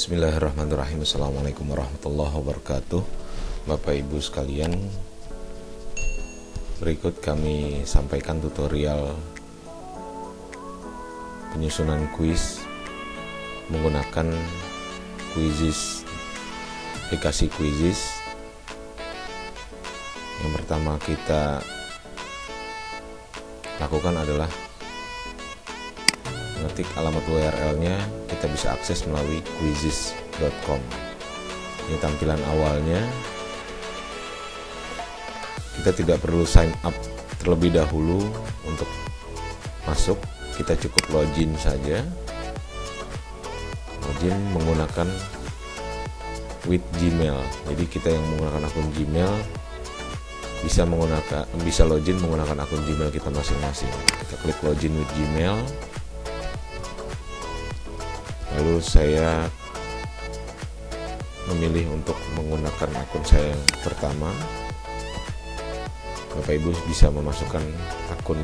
Bismillahirrahmanirrahim. Assalamualaikum warahmatullahi wabarakatuh. Bapak Ibu sekalian, berikut kami sampaikan tutorial penyusunan kuis menggunakan Quizizz, aplikasi Quizizz. Yang pertama kita lakukan adalah mengetik alamat URL-nya, kita bisa akses melalui quizizz.com. Ini tampilan awalnya. Kita tidak perlu sign up terlebih dahulu untuk masuk, kita cukup login saja. Login menggunakan with Gmail. Jadi kita yang menggunakan akun Gmail bisa login menggunakan akun Gmail kita masing-masing. Kita klik login with Gmail. Lalu saya memilih untuk menggunakan akun saya yang pertama. Bapak Ibu bisa memasukkan akun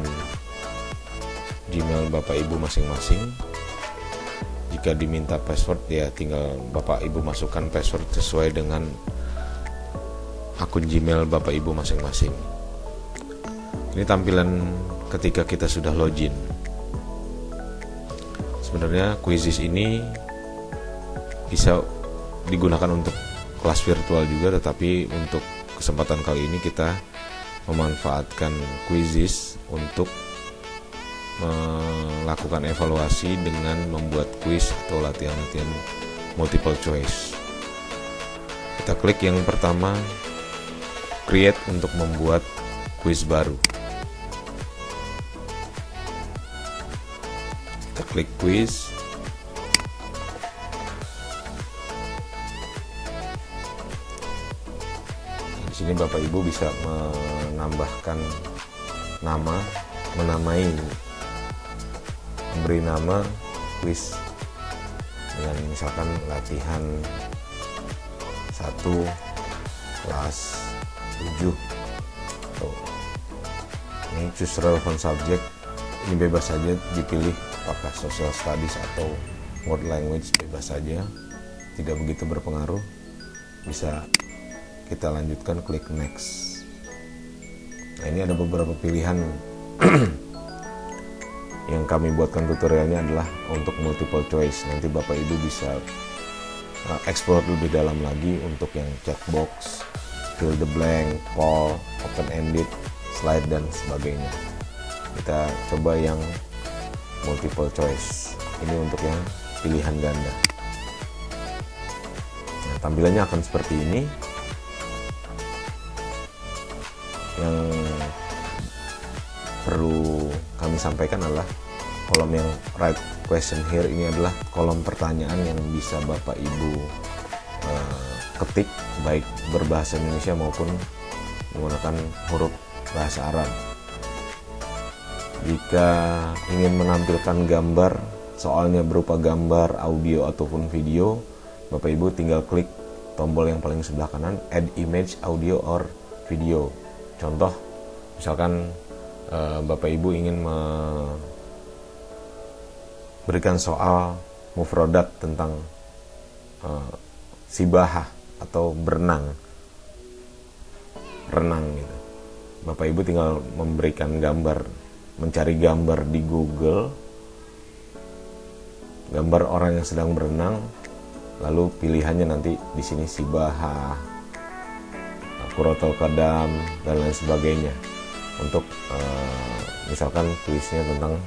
Gmail Bapak Ibu masing-masing. Jika diminta password, ya tinggal Bapak Ibu masukkan password sesuai dengan akun Gmail Bapak Ibu masing-masing. Ini tampilan ketika kita sudah login. Sebenarnya Quizizz ini bisa digunakan untuk kelas virtual juga, tetapi untuk kesempatan kali ini kita memanfaatkan Quizizz untuk melakukan evaluasi dengan membuat kuis atau latihan-latihan multiple choice. Kita klik yang pertama, create untuk membuat kuis baru. Kita klik quiz. Di sini Bapak Ibu bisa menambahkan nama, memberi nama kuis dengan misalkan latihan 1 kelas 7. Ini choose relevant subject. Ini bebas saja dipilih, apakah social studies atau world language, bebas saja, tidak begitu berpengaruh. Bisa kita lanjutkan, klik next. Nah, ini ada beberapa pilihan yang kami buatkan tutorialnya adalah untuk multiple choice. Nanti Bapak Ibu bisa explore lebih dalam lagi untuk yang checkbox, fill the blank, poll, open ended, slide dan sebagainya. Kita coba yang multiple choice. Ini untuk yang pilihan ganda. Nah, tampilannya akan seperti ini. Yang perlu kami sampaikan adalah kolom yang right question here ini adalah kolom pertanyaan yang bisa Bapak Ibu ketik baik berbahasa Indonesia maupun menggunakan huruf bahasa Arab. Jika ingin menampilkan gambar, soalnya berupa gambar, audio ataupun video, Bapak Ibu tinggal klik tombol yang paling sebelah kanan, add image, audio or video. Contoh, misalkan Bapak Ibu ingin memberikan soal mufrodat tentang sibahah atau renang gitu. Bapak Ibu tinggal memberikan gambar, mencari gambar di Google, gambar orang yang sedang berenang, lalu pilihannya nanti di sini sibahah, kuratul qadam dan lain sebagainya. Untuk misalkan tulisnya tentang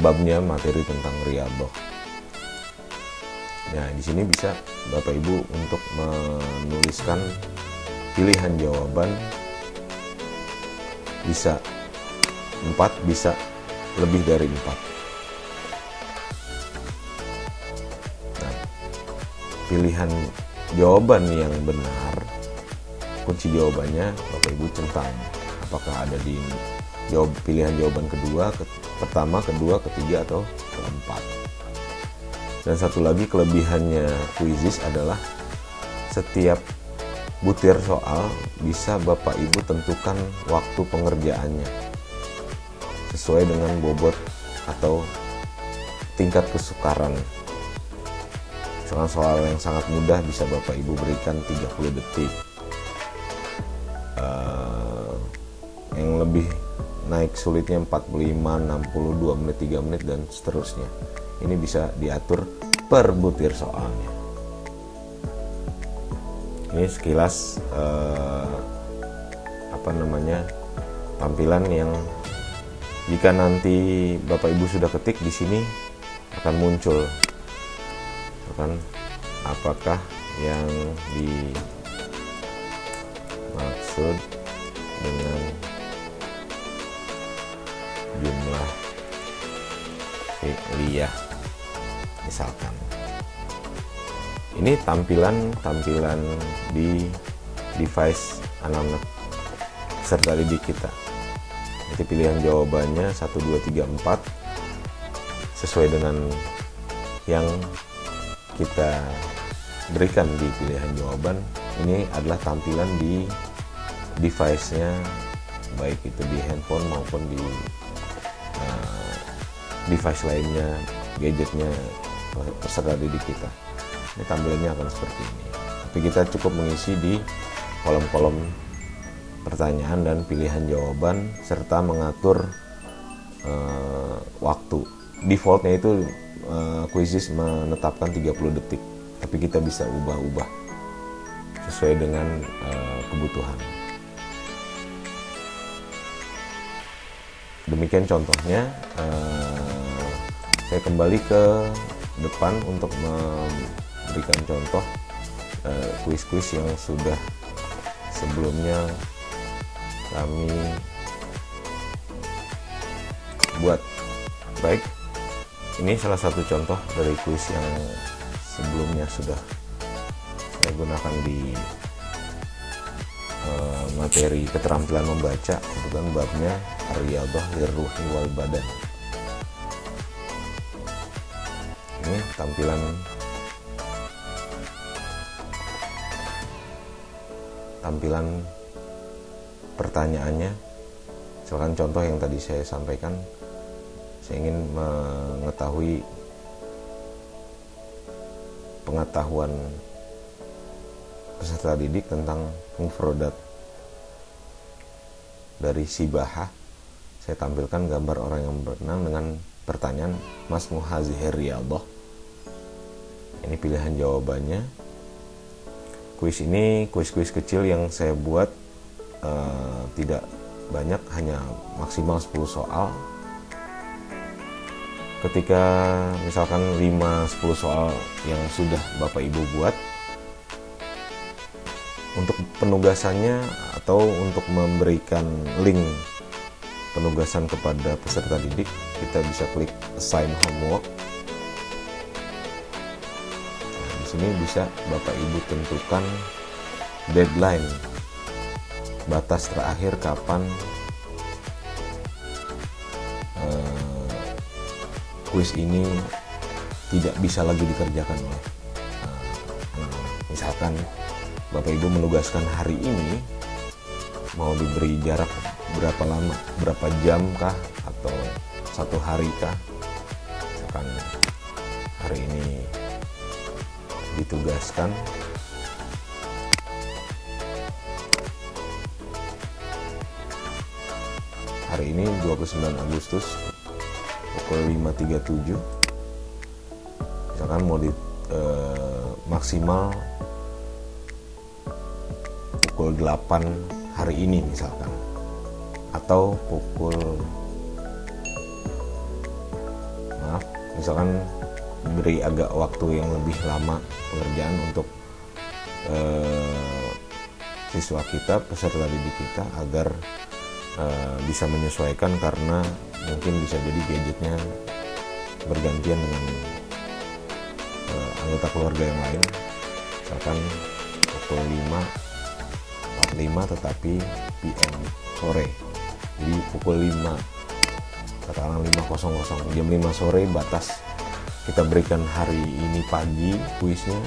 babnya materi tentang riyadhah. Nah, di sini bisa Bapak Ibu untuk menuliskan pilihan jawaban, bisa 4, bisa lebih dari 4. Nah, pilihan jawaban yang benar, kunci jawabannya Bapak Ibu centang. Apakah ada di pilihan jawaban pertama, kedua, ketiga, atau keempat. Dan satu lagi kelebihannya Quizizz adalah setiap butir soal bisa Bapak Ibu tentukan waktu pengerjaannya sesuai dengan bobot atau tingkat kesukaran. Misalkan soal yang sangat mudah bisa Bapak Ibu berikan 30 detik. Yang lebih naik sulitnya 45, 60, 2 menit, 3 menit dan seterusnya. Ini bisa diatur per butir soalnya. Ini sekilas tampilan yang jika nanti Bapak Ibu sudah ketik di sini akan muncul apakah yang dimaksud dengan jumlah fi'liyah. Misalkan ini tampilan di device anak-anak peserta didik kita. Nanti pilihan jawabannya 1, 2, 3, 4 sesuai dengan yang kita berikan di pilihan jawaban. Ini adalah tampilan di device-nya, baik itu di handphone maupun di device lainnya, gadgetnya peserta didik kita. Ini tampilannya akan seperti ini. Tapi kita cukup mengisi di kolom-kolom pertanyaan dan pilihan jawaban serta mengatur waktu. Defaultnya itu Quizizz menetapkan 30 detik, tapi kita bisa ubah-ubah sesuai dengan kebutuhan. Demikian contohnya. Saya kembali ke depan untuk memberikan contoh kuis-kuis yang sudah sebelumnya kami buat. Baik, ini salah satu contoh dari kuis yang sebelumnya sudah saya gunakan di materi keterampilan membaca, kebetulan babnya Ar-Riyadhah Lirruhi wal Badan. Ini tampilan pertanyaannya. Misalkan contoh yang tadi saya sampaikan, saya ingin mengetahui pengetahuan peserta didik tentang mufrodat dari Sibahah. Saya tampilkan gambar orang yang berenang dengan pertanyaan Mas Muhazihi Riyadhah. Ini pilihan jawabannya. Kuis ini kuis-kuis kecil yang saya buat, tidak banyak, hanya maksimal 10 soal. Ketika misalkan 5-10 soal yang sudah Bapak Ibu buat, untuk penugasannya atau untuk memberikan link penugasan kepada peserta didik, kita bisa klik assign homework. Nah, di sini bisa Bapak Ibu tentukan deadline, batas terakhir kapan kuis ini tidak bisa lagi dikerjakan oleh misalkan Bapak Ibu menugaskan hari ini, mau diberi jarak berapa lama, berapa jam kah, atau 1 hari kah. Misalkan hari ini ditugaskan hari ini 29 Agustus pukul 5.37, misalkan mau maksimal pukul 8 hari ini misalkan, atau misalkan beri agak waktu yang lebih lama pengerjaan untuk siswa kita, peserta didik kita, agar bisa menyesuaikan, karena mungkin bisa jadi gadgetnya bergantian dengan anggota keluarga yang lain. Misalkan pukul 5.45 tetapi PM sore, jadi pukul 5, katakanlah 5.00, jam 5 sore batas kita berikan hari ini pagi kuisnya,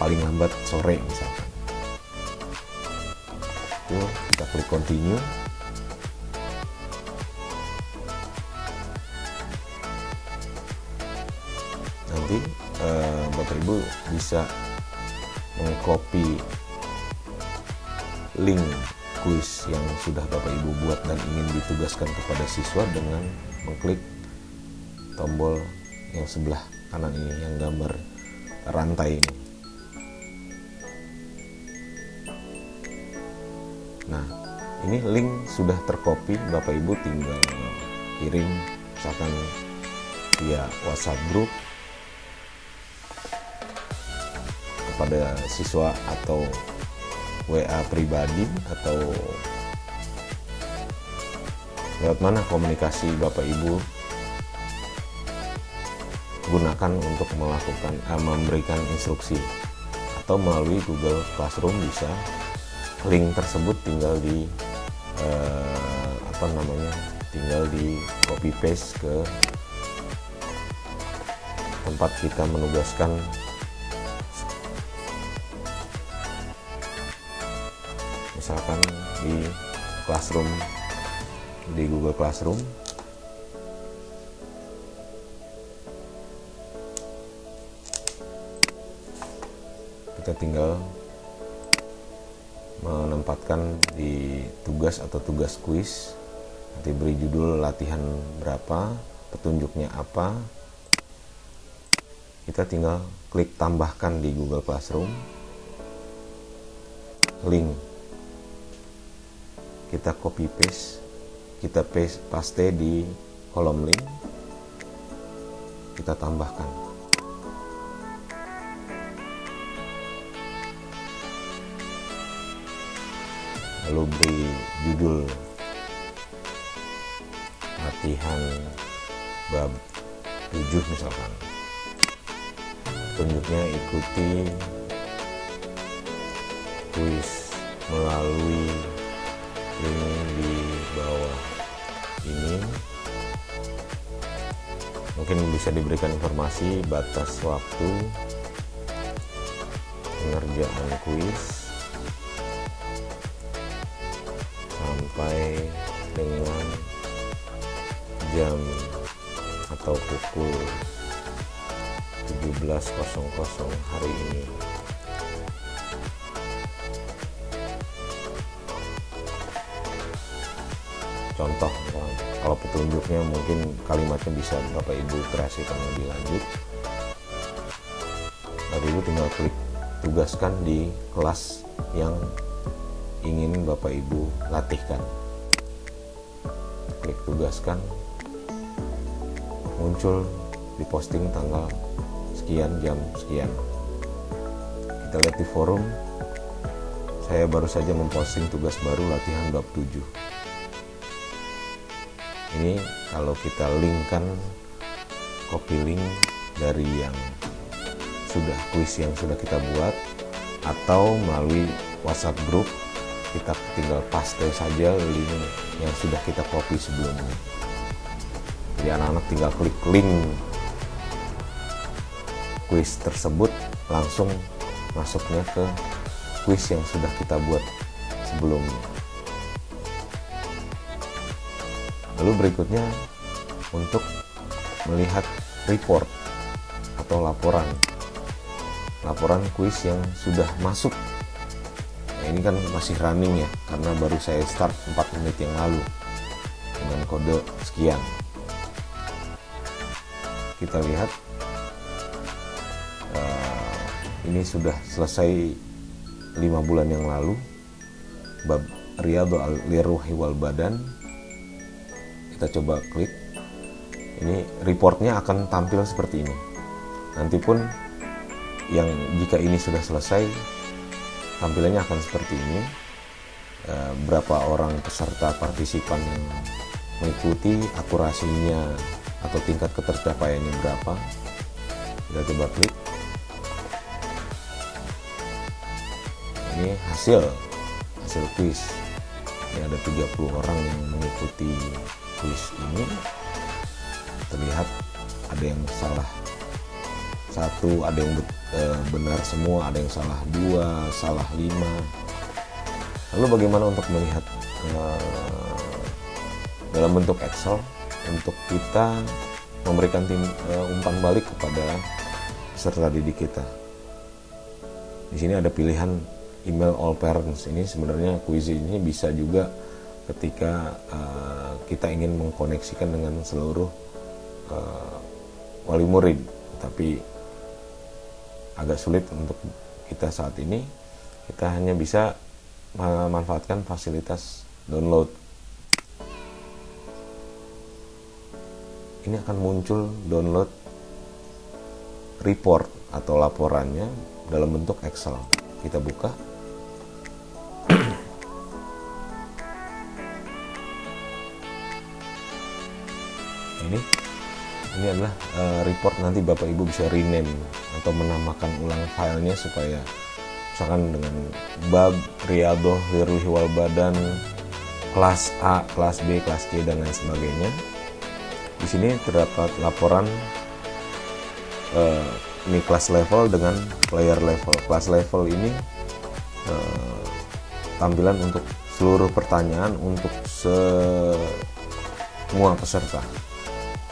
paling lambat sore misalkan. Itu kita klik continue. Nanti nanti Bapak Ibu bisa mengcopy link kuis yang sudah Bapak Ibu buat dan ingin ditugaskan kepada siswa dengan mengklik tombol yang sebelah kanan ini yang gambar rantai ini. Nah, ini link sudah tercopy, Bapak Ibu tinggal kirim misalkan via WhatsApp group kepada siswa atau WA pribadi atau lewat mana komunikasi Bapak Ibu gunakan untuk melakukan memberikan instruksi, atau melalui Google Classroom bisa link tersebut tinggal di tinggal di copy paste ke tempat kita menugaskan, misalkan di Classroom, di Google Classroom. Kita tinggal menempatkan di tugas atau tugas kuis, nanti beri judul latihan berapa, petunjuknya apa. Kita tinggal klik tambahkan di Google Classroom, link kita copy paste, kita paste di kolom link, kita tambahkan. Lalu beri judul latihan bab 7 misalkan. Tunjuknya ikuti kuis melalui link di bawah ini. Mungkin bisa diberikan informasi batas waktu pengerjaan kuis sampai dengan jam atau pukul 17.00 hari ini. Contoh, kalau petunjuknya mungkin kalimatnya bisa Bapak Ibu kreasikan lebih lanjut. Bapak Ibu tinggal klik tugaskan di kelas yang ingin Bapak Ibu latihkan. Klik tugaskan, muncul di posting tanggal sekian, jam sekian. Kita lihat di forum, saya baru saja memposting tugas baru latihan bab 7. Ini kalau kita linkkan, copy link dari yang sudah kuis yang sudah kita buat, atau melalui WhatsApp group, kita tinggal paste saja link yang sudah kita copy sebelumnya. Jadi anak-anak tinggal klik link kuis tersebut, langsung masuknya ke kuis yang sudah kita buat sebelumnya. Lalu berikutnya untuk melihat report atau laporan kuis yang sudah masuk. Nah, ini kan masih running ya, karena baru saya start 4 menit yang lalu dengan kode sekian. Kita lihat ini sudah selesai 5 bulan yang lalu, bab Riyadhul Ruhi wal Badan. Kita coba klik, ini reportnya akan tampil seperti ini. Nanti pun yang jika ini sudah selesai, tampilannya akan seperti ini. Berapa orang peserta partisipan yang mengikuti, akurasinya atau tingkat ketercapaiannya berapa. Kita coba klik. Ini hasil kuis. Ini ada 30 orang yang mengikuti kuis ini. Terlihat ada yang salah 1, ada yang benar semua, ada yang salah 2, salah 5. Lalu bagaimana untuk melihat dalam bentuk Excel, untuk kita memberikan umpan balik kepada peserta didik kita. Di sini ada pilihan email all parents. Ini sebenarnya kuis ini bisa juga ketika kita ingin mengkoneksikan dengan seluruh wali murid, tapi agak sulit untuk kita saat ini. Kita hanya bisa memanfaatkan fasilitas download. Ini akan muncul download report atau laporannya dalam bentuk Excel. Kita buka. Ini adalah report. Nanti Bapak Ibu bisa rename atau menamakan ulang filenya supaya misalkan dengan bab, riadoh, firul wal badan, kelas A, kelas B, kelas C dan lain sebagainya. Di sini terdapat laporan ini kelas level dengan player level. Kelas level ini tampilan untuk seluruh pertanyaan untuk semua peserta.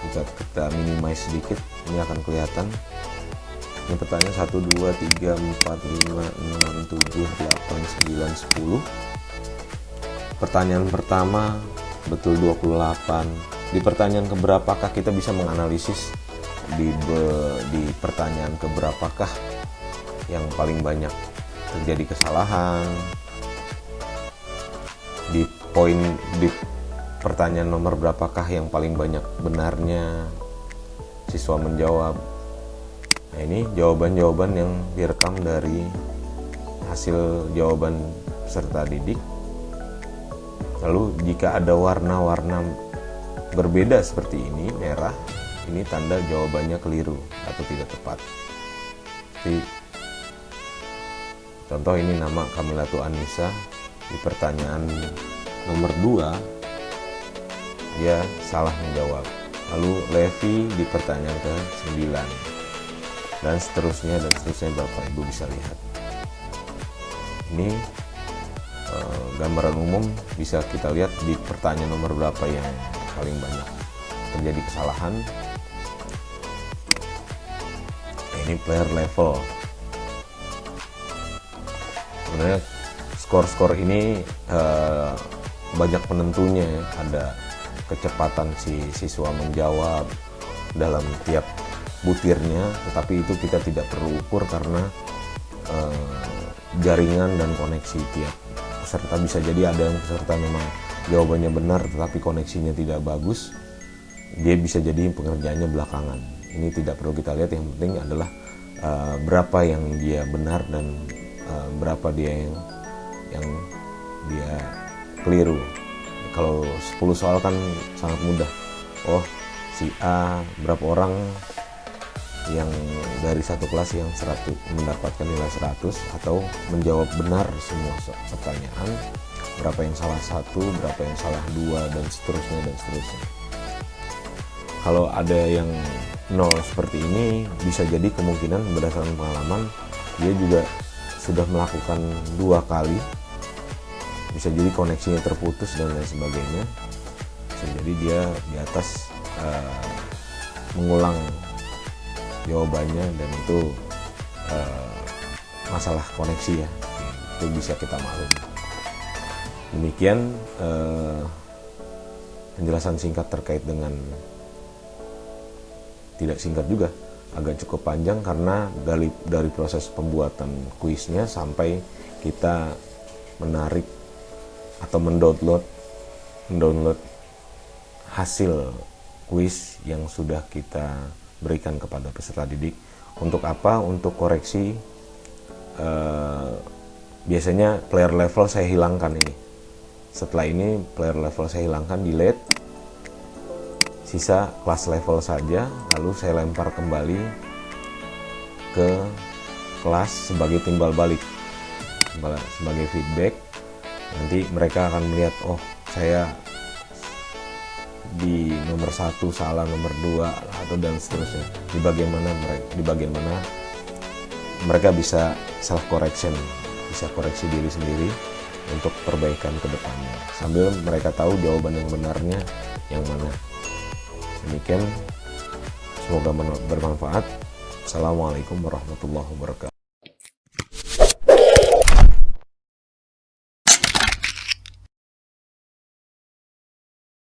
Jika kita minimize sedikit, ini akan kelihatan. Ini pertanyaan 1, 2, 3, 4, 5, 6, 7, 8, 9, 10. Pertanyaan pertama betul 28. Di pertanyaan keberapakah kita bisa menganalisis di pertanyaan keberapakah yang paling banyak terjadi kesalahan. Di pertanyaan nomor berapakah yang paling banyak benarnya siswa menjawab. Nah, ini jawaban-jawaban yang direkam dari hasil jawaban peserta didik. Lalu jika ada warna-warna berbeda seperti ini, merah, ini tanda jawabannya keliru atau tidak tepat. Jadi, contoh ini nama Kamilatu Anissa. Di pertanyaan nomor 2 dia salah menjawab. Lalu Levi di pertanyaan ke-9 dan seterusnya Bapak Ibu bisa lihat. Ini gambaran umum bisa kita lihat di pertanyaan nomor berapa yang paling banyak terjadi kesalahan. Ini player level. Sebenarnya skor-skor ini banyak penentunya ya. Ada kecepatan si siswa menjawab dalam tiap butirnya, tetapi itu kita tidak perlu ukur karena jaringan dan koneksi tiap peserta. Bisa jadi ada yang peserta memang jawabannya benar tetapi koneksinya tidak bagus, dia bisa jadi pengerjaannya belakangan. Ini tidak perlu kita lihat, yang penting adalah berapa yang dia benar dan berapa dia yang dia keliru. Kalau 10 soal kan sangat mudah. Oh, si A berapa orang yang dari satu kelas yang mendapatkan nilai 100 atau menjawab benar semua pertanyaan, berapa yang salah 1, berapa yang salah 2 dan seterusnya. Kalau ada yang 0 seperti ini, bisa jadi kemungkinan berdasarkan pengalaman dia juga sudah melakukan 2 kali. Bisa jadi koneksinya terputus dan lain sebagainya. Bisa jadi dia di atas mengulang jawabannya dan itu masalah koneksi ya, itu bisa kita maklumi. Demikian penjelasan singkat terkait dengan, tidak singkat juga, agak cukup panjang karena dari proses pembuatan kuisnya sampai kita menarik atau mendownload hasil kuis yang sudah kita berikan kepada peserta didik. Untuk apa? Untuk koreksi. Biasanya player level saya hilangkan ini. Setelah ini player level saya hilangkan, delete. Sisa kelas level saja, lalu saya lempar kembali ke kelas sebagai timbal balik, sebagai feedback. Nanti mereka akan melihat, oh saya di nomor 1 salah, nomor 2 atau dan seterusnya. Di bagian mana mereka bisa self correction, bisa koreksi diri sendiri untuk perbaikan ke depannya, sambil mereka tahu jawaban yang benarnya yang mana. Demikian, semoga bermanfaat. Assalamualaikum warahmatullahi wabarakatuh.